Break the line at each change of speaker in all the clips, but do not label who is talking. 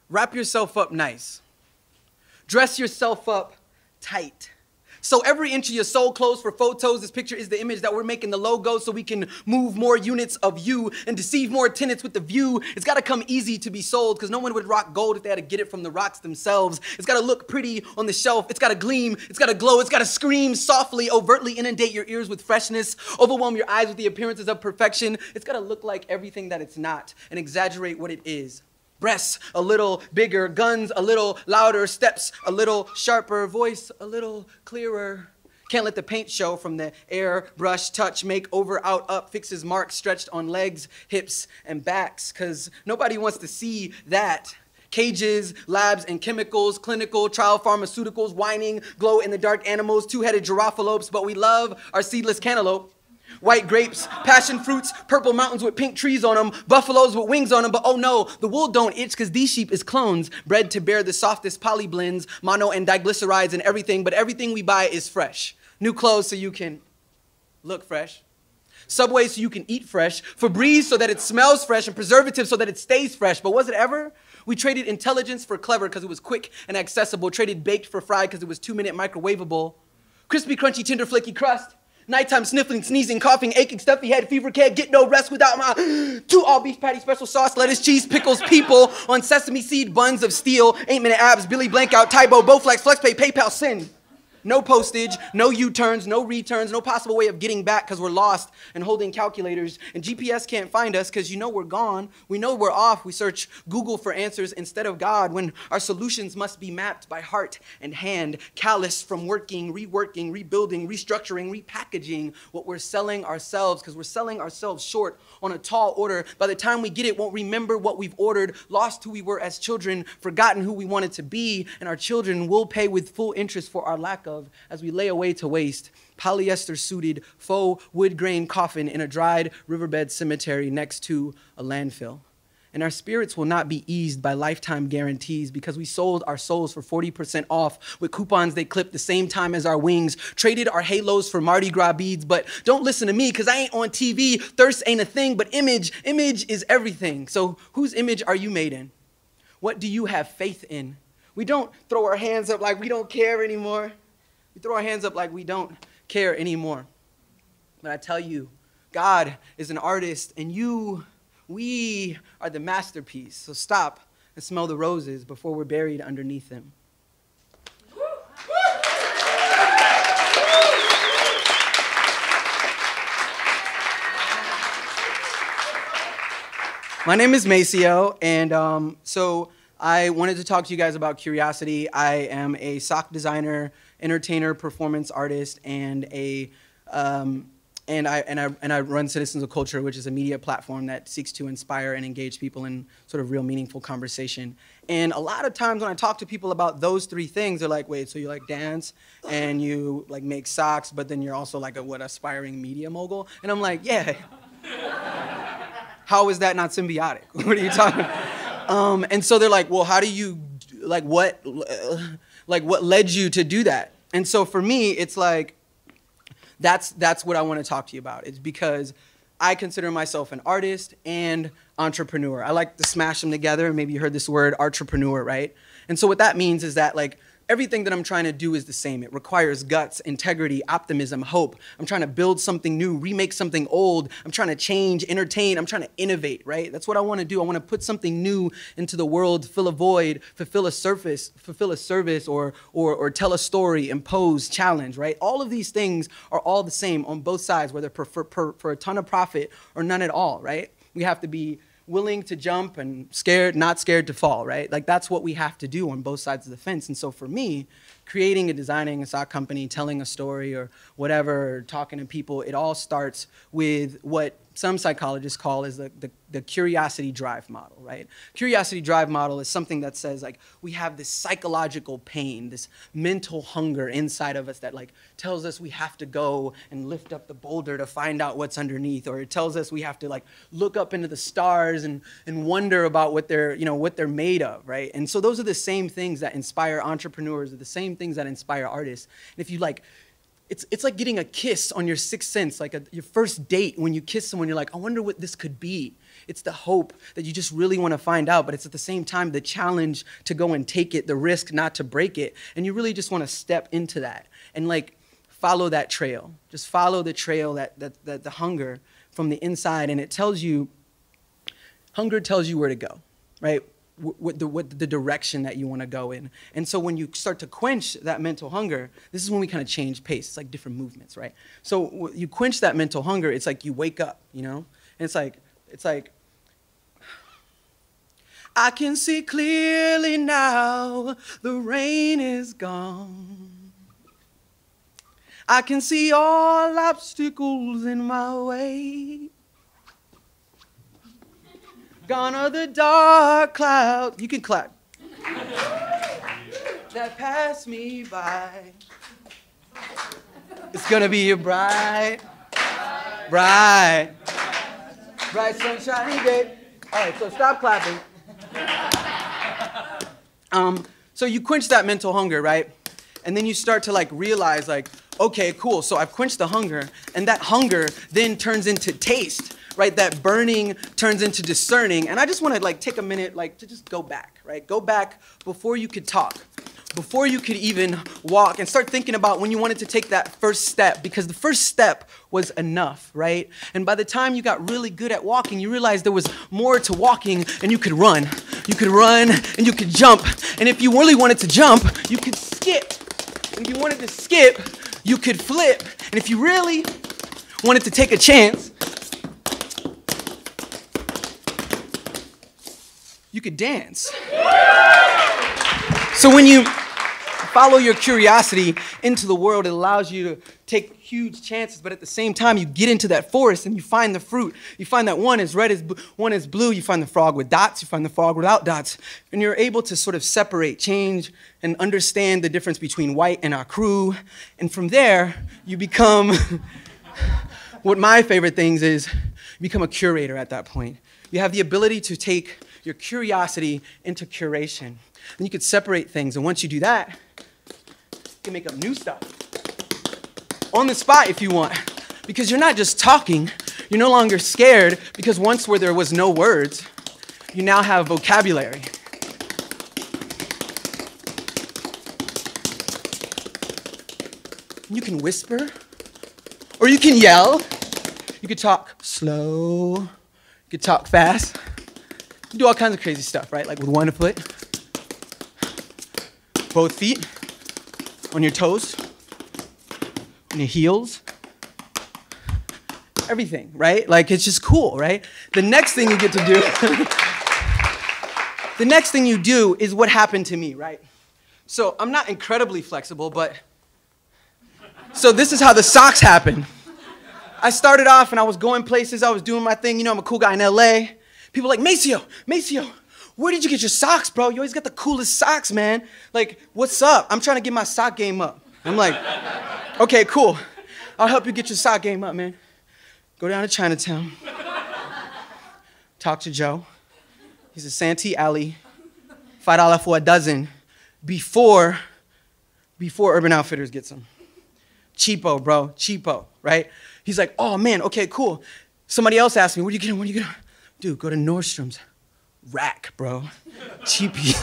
Wrap yourself up nice. Dress yourself up tight. So every inch of your soul closed for photos. This picture is the image that we're making the logo so we can move more units of you and deceive more tenants with the view. It's got to come easy to be sold because no one would rock gold if they had to get it from the rocks themselves. It's got to look pretty on the shelf. It's got to gleam. It's got to glow. It's got to scream softly, overtly inundate your ears with freshness, overwhelm your eyes with the appearances of perfection. It's got to look like everything that it's not and exaggerate what it is. Breasts a little bigger, guns a little louder, steps a little sharper, voice a little clearer. Can't let the paint show from the air, brush, touch, make, over, out, up, fixes marks stretched on legs, hips, and backs, because nobody wants to see that. Cages, labs, and chemicals, clinical, trial pharmaceuticals, whining, glow-in-the-dark animals, two-headed giraffalopes, but we love our seedless cantaloupe. White grapes, passion fruits, purple mountains with pink trees on them, buffaloes with wings on them, but oh no, the wool don't itch because these sheep is clones, bred to bear the softest polyblends, mono and diglycerides and everything, but everything we buy is fresh. New clothes so you can look fresh. Subway so you can eat fresh. Febreze so that it smells fresh, and preservatives so that it stays fresh. But was it ever? We traded intelligence for clever because it was quick and accessible, traded baked for fried because it was 2-minute microwavable. Crispy, crunchy, tender, flaky crust. Nighttime sniffling, sneezing, coughing, aching, stuffy head, fever, can't get no rest without my 2 all-beef patty, special sauce, lettuce, cheese, pickles, people on sesame seed buns of steel, 8-minute abs, Billy Blankout, Tybo, Bowflex, FlexPay, PayPal, send. No postage, no U-turns, no returns, no possible way of getting back because we're lost and holding calculators. And GPS can't find us because you know we're gone. We know we're off. We search Google for answers instead of God when our solutions must be mapped by heart and hand, calloused from working, reworking, rebuilding, restructuring, repackaging what we're selling ourselves because we're selling ourselves short on a tall order. By the time we get it, won't remember what we've ordered, lost who we were as children, forgotten who we wanted to be, and our children will pay with full interest for our lack of as we lay away to waste, polyester-suited faux wood grain coffin in a dried riverbed cemetery next to a landfill. And our spirits will not be eased by lifetime guarantees because we sold our souls for 40% off with coupons they clipped the same time as our wings, traded our halos for Mardi Gras beads, but don't listen to me because I ain't on TV, thirst ain't a thing, but image is everything. So whose image are you made in? What do you have faith in? We don't throw our hands up like we don't care anymore. We throw our hands up like we don't care anymore. But I tell you, God is an artist, and we are the masterpiece. So stop and smell the roses before we're buried underneath them. My name is Maceo, and so I wanted to talk to you guys about curiosity. I am a sock designer, entertainer, performance artist, and I run Citizens of Culture, which is a media platform that seeks to inspire and engage people in sort of real meaningful conversation. And a lot of times when I talk to people about those 3 things, they're like, wait, so you like dance and you like make socks, but then you're also like a aspiring media mogul? And I'm like, yeah. How is that not symbiotic? What are you talking about? And so they're like, well, how do you, what led you to do that? And so for me, it's like, that's what I want to talk to you about. It's because I consider myself an artist and entrepreneur. I like to smash them together. Maybe you heard this word, entrepreneur, right? And so what that means is that like, everything that I'm trying to do is the same. It requires guts, integrity, optimism, hope. I'm trying to build something new, remake something old. I'm trying to change, entertain. I'm trying to innovate, right? That's what I want to do. I want to put something new into the world, fill a void, fulfill a service, or tell a story, impose, challenge, right? All of these things are all the same on both sides, whether for a ton of profit or none at all, right? We have to be willing to jump and not scared to fall, right? Like that's what we have to do on both sides of the fence. And so for me, creating and designing a sock company, telling a story or whatever, or talking to people, it all starts with what some psychologists call is the curiosity drive model, right? Curiosity drive model is something that says like we have this psychological pain, this mental hunger inside of us that like tells us we have to go and lift up the boulder to find out what's underneath, or it tells us we have to like look up into the stars and wonder about what they're made of, right? And so those are the same things that inspire entrepreneurs, are the same things that inspire artists. And if you like, it's like getting a kiss on your sixth sense, like your first date when you kiss someone, you're like, I wonder what this could be. It's the hope that you just really want to find out, but it's at the same time the challenge to go and take it, the risk not to break it. And you really just want to step into that and like follow that trail. Just follow the trail, that the hunger from the inside. And it tells you, hunger tells you where to go, right? What the direction that you want to go in. And so when you start to quench that mental hunger, this is when we kind of change pace. It's like different movements, right? So you quench that mental hunger, it's like you wake up, you know? And it's like, I can see clearly now, the rain is gone. I can see all obstacles in my way. Gone are the dark clouds. You can clap. That pass me by. It's gonna be a bright sunshiny day. All right, so stop clapping. So you quench that mental hunger, right? And then you start to like realize like, okay, cool. So I've quenched the hunger, and that hunger then turns into taste. Right, that burning turns into discerning. And I just want to like take a minute like to just go back, right? Go back before you could talk, before you could even walk, and start thinking about when you wanted to take that first step, because the first step was enough, right? And by the time you got really good at walking, you realized there was more to walking, and you could run. You could run and you could jump. And if you really wanted to jump, you could skip. And if you wanted to skip, you could flip. And if you really wanted to take a chance, you could dance. So when you follow your curiosity into the world, it allows you to take huge chances, but at the same time, you get into that forest and you find the fruit. You find that one is red, one is blue. You find the frog with dots, you find the frog without dots, and you're able to sort of separate, change, and understand the difference between white and accru. And from there, you become, what my favorite things is, you become a curator at that point. You have the ability to take your curiosity into curation. Then you could separate things, and once you do that, you can make up new stuff. On the spot if you want, because you're not just talking, you're no longer scared, because once where there was no words, you now have vocabulary. You can whisper, or you can yell. You could talk slow, you could talk fast. You do all kinds of crazy stuff, right? Like with one foot, both feet, on your toes, on your heels, everything, right? Like it's just cool, right? The next thing you get to do, the next thing you do is what happened to me, right? So I'm not incredibly flexible, but, so this is how the socks happen. I started off and I was going places, I was doing my thing, you know, I'm a cool guy in LA. People are like, Maceo, where did you get your socks, bro? You always got the coolest socks, man. Like, what's up? I'm trying to get my sock game up. I'm like, okay, cool. I'll help you get your sock game up, man. Go down to Chinatown. Talk to Joe. He's a Santee Alley. $5 for a dozen. Before Urban Outfitters gets them. Cheapo, bro, cheapo, right? He's like, oh man, okay, cool. Somebody else asked me, where do you get them, where do you get them? Dude, go to Nordstrom's. Rack, bro. Cheapy.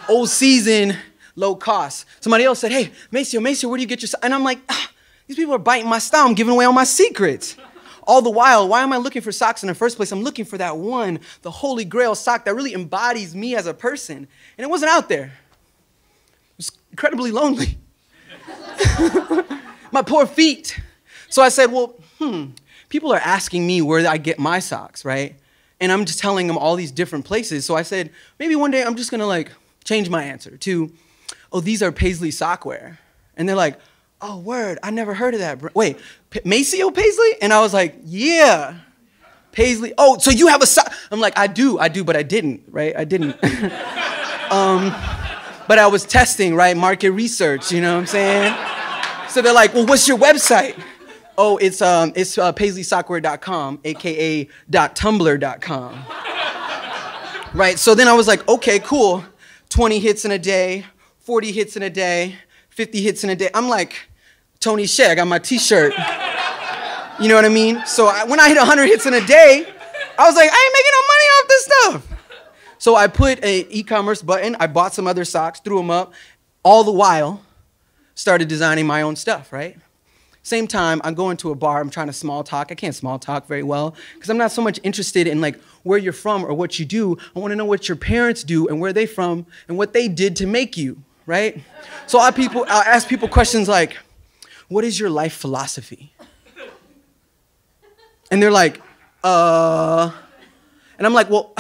Old season, low cost. Somebody else said, hey, Maceo, where do you get your... And I'm like, these people are biting my style. I'm giving away all my secrets. All the while, why am I looking for socks in the first place? I'm looking for that one, the holy grail sock that really embodies me as a person. And it wasn't out there. It was incredibly lonely. My poor feet. So I said, well, people are asking me where I get my socks, right? And I'm just telling them all these different places. So I said, maybe one day I'm just gonna like change my answer to, oh, these are Paisley sockwear. And they're like, oh, word, I never heard of that. Wait, Maceo Paisley? And I was like, yeah, Paisley. Oh, so you have a sock? I'm like, I do, but I didn't, right? I didn't. But I was testing, right? Market research, you know what I'm saying? So they're like, well, what's your website? Oh, it's PaisleySockwear.com, aka .tumblr.com. Right, so then I was like, okay, cool. 20 hits in a day, 40 hits in a day, 50 hits in a day. I'm like, Tony Shea, I got my t-shirt. You know what I mean? So when I hit 100 hits in a day, I was like, I ain't making no money off this stuff. So I put an e-commerce button. I bought some other socks, threw them up. All the while, started designing my own stuff, right? Same time, I'm going to a bar. I'm trying to small talk. I can't small talk very well because I'm not so much interested in like where you're from or what you do. I want to know what your parents do and where they from and what they did to make you, right? So I'll ask people questions like, what is your life philosophy? And they're like, And I'm like, well,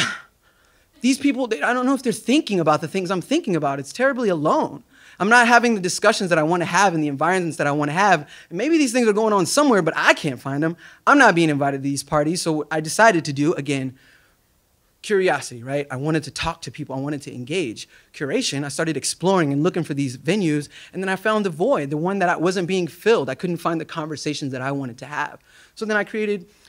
these people, I don't know if they're thinking about the things I'm thinking about. It's terribly alone. I'm not having the discussions that I want to have in the environments that I want to have. And maybe these things are going on somewhere, but I can't find them. I'm not being invited to these parties. So I decided to do, again, curiosity, right? I wanted to talk to people. I wanted to engage. Curation, I started exploring and looking for these venues, and then I found the void, the one that wasn't being filled. I couldn't find the conversations that I wanted to have. So then I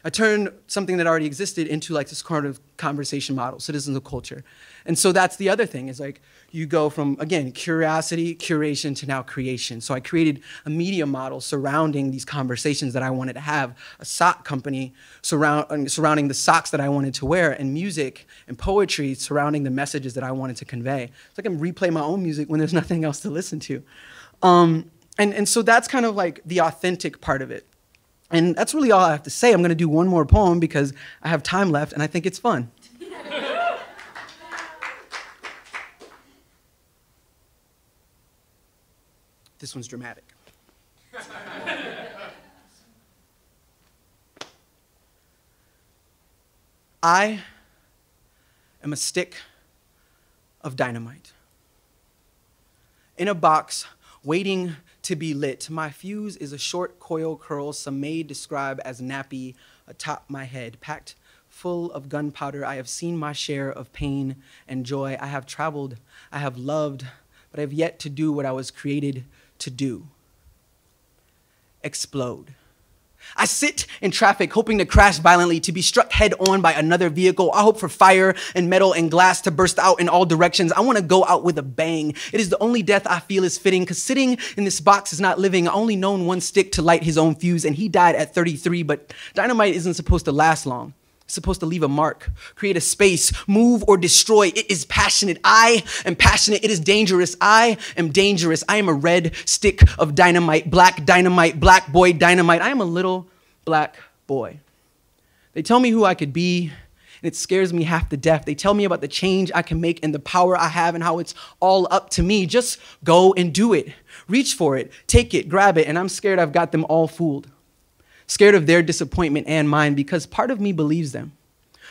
turned something that already existed into like this kind of conversation model, citizens of culture. And so that's the other thing, is like you go from, again, curiosity, curation to now creation. So I created a media model surrounding these conversations that I wanted to have, a sock company surrounding the socks that I wanted to wear, and music and poetry surrounding the messages that I wanted to convey. So I can replay my own music when there's nothing else to listen to. And so that's kind of like the authentic part of it. And that's really all I have to say. I'm going to do one more poem because I have time left and I think it's fun. This one's dramatic. I am a stick of dynamite in a box waiting to be lit. My fuse is a short coil curl some may describe as nappy atop my head, packed full of gunpowder. I have seen my share of pain and joy. I have traveled, I have loved, but I have yet to do what I was created to do. Explode. I sit in traffic hoping to crash violently, to be struck head on by another vehicle. I hope for fire and metal and glass to burst out in all directions. I want to go out with a bang. It is the only death I feel is fitting, because sitting in this box is not living. I only known one stick to light his own fuse, and he died at 33, but dynamite isn't supposed to last long. It's supposed to leave a mark, create a space, move or destroy. It is passionate. I am passionate. It is dangerous. I am dangerous. I am a red stick of dynamite, black boy dynamite. I am a little black boy. They tell me who I could be, and it scares me half to death. They tell me about the change I can make and the power I have and how it's all up to me. Just go and do it. Reach for it. Take it. Grab it. And I'm scared I've got them all fooled. Scared of their disappointment and mine, because part of me believes them.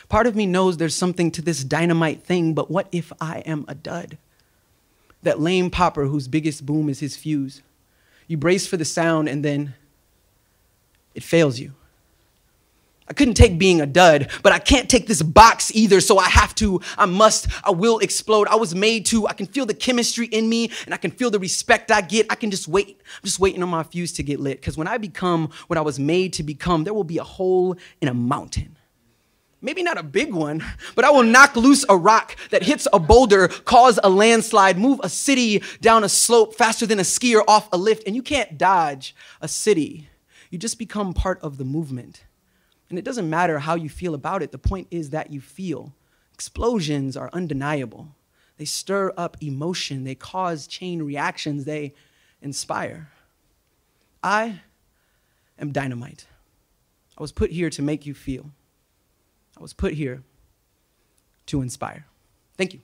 Part of me knows there's something to this dynamite thing, but what if I am a dud? That lame popper whose biggest boom is his fuse. You brace for the sound and then it fails you. I couldn't take being a dud, but I can't take this box either, so I will explode. I was made to. I can feel the chemistry in me, and I can feel the respect I get. I can just wait. I'm just waiting on my fuse to get lit, because when I become what I was made to become, there will be a hole in a mountain. Maybe not a big one, but I will knock loose a rock that hits a boulder, cause a landslide, move a city down a slope faster than a skier off a lift, and you can't dodge a city. You just become part of the movement. And it doesn't matter how you feel about it. The point is that you feel. Explosions are undeniable. They stir up emotion. They cause chain reactions. They inspire. I am dynamite. I was put here to make you feel. I was put here to inspire. Thank you.